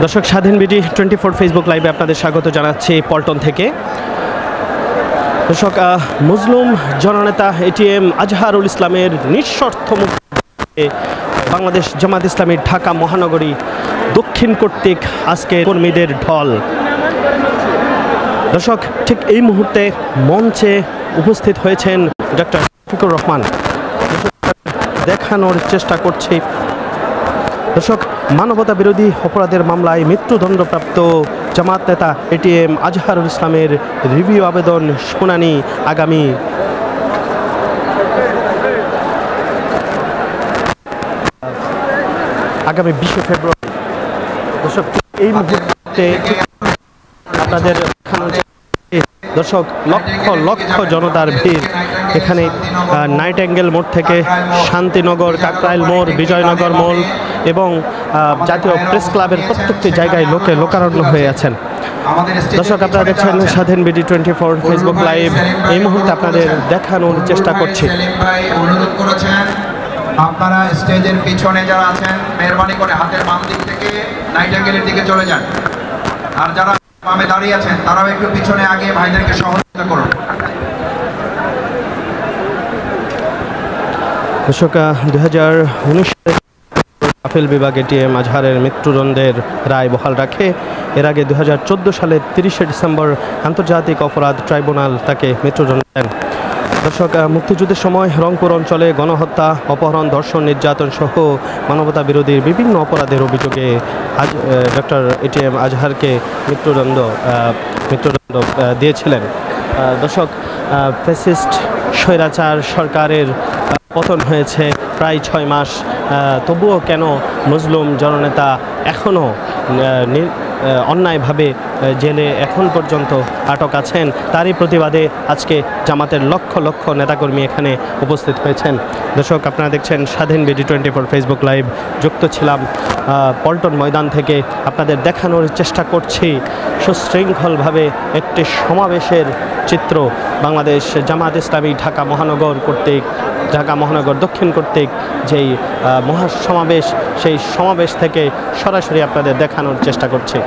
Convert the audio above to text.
দর্শক, স্বাধীন BD 24 Facebook লাইভে আপনাদের স্বাগত জানাচ্ছি পল্টন থেকে। দর্শক, মজলুম জননেতা এটিএম আজহারুল ইসলামের নিঃশর্ত মুক্তিতে বাংলাদেশ জামাত ইসলামীর ঢাকা মহানগরী দক্ষিণ কর্তৃক আজকে কর্মীদের ঢল। দর্শক, ঠিক এই মুহূর্তে মঞ্চে উপস্থিত হয়েছেন ডক্টর শফিকুর রহমান। দেখানোর চেষ্টা করছি দর্শক, মানবতা বিরোধী অপরাধের মামলায় মৃত্যুদণ্ডপ্রাপ্ত জামাত নেতা এটিএম আজহারুল ইসলামের রিভিউ আবেদন শুনানি আগামী 20 ফেব্রুয়ারি। দর্শক, এই মুহূর্তে আপনাদের দর্শক লক্ষ লক্ষ জনতার ভিড় এখানে নাইট অ্যাঙ্গেল মোড় থেকে শান্তিনগর, কাকরাইল মোড়, বিজয়নগর মোড় এবং জাতীয় প্রেস ক্লাবের প্রত্যেকটি জায়গায় লোকে লোকারণ্য হয়ে আছেন। দর্শক, আপনারা দেখছেন স্বাধীন বিডি 24 ফেসবুক লাইভ। এই মুহূর্তে আপনাদের দেখানোর চেষ্টা করছি। অনুরোধ করেছেন আপনারা স্টেজের পিছনে যারা আছেন মেহরবানি করে হাতের বাম দিক থেকে নাইট অ্যাঙ্গেলের দিকে চলে যান, আর যারা বামে দাঁড়িয়ে আছেন তারাও একটু পিছনে আগে ভাইদেরকে সহযোগিতা করুন। দর্শক, 2019 আপিল বিভাগ এটিএম আজহারের মৃত্যুদণ্ডের রায় বহাল রাখে। এর আগে 2014 সালের 30 ডিসেম্বর আন্তর্জাতিক অপরাধ ট্রাইব্যুনাল তাকে মৃত্যুদণ্ড দেন। দর্শক, মুক্তিযুদ্ধের সময় রংপুর অঞ্চলে গণহত্যা, অপহরণ, ধর্ষণ, নির্যাতন সহ মানবতা বিরোধীর বিভিন্ন অপরাধের অভিযোগে ডক্টর এটিএম আজহারকে মৃত্যুদণ্ড দিয়েছিলেন। দর্শক, ফ্যাসিস্ট স্বৈরাচার সরকারের পতন হয়েছে প্রায় 6 মাস, তবুও কেন মজলুম জননেতা এখনও অন্যায়ভাবে জেলে এখন পর্যন্ত আটক আছেন? তারই প্রতিবাদে আজকে জামাতের লক্ষ লক্ষ নেতাকর্মী এখানে উপস্থিত হয়েছেন। দর্শক, আপনারা দেখছেন স্বাধীন বিডি 24 ফেসবুক লাইভ। যুক্ত ছিলাম পল্টন ময়দান থেকে। আপনাদের দেখানোর চেষ্টা করছি সুশৃঙ্খলভাবে একটি সমাবেশের চিত্র। বাংলাদেশ জামাত ইসলামী ঢাকা মহানগর দক্ষিণ কর্তৃক যেই মহাসমাবেশ, সেই সমাবেশ থেকে সরাসরি আপনাদের দেখানোর চেষ্টা করছি।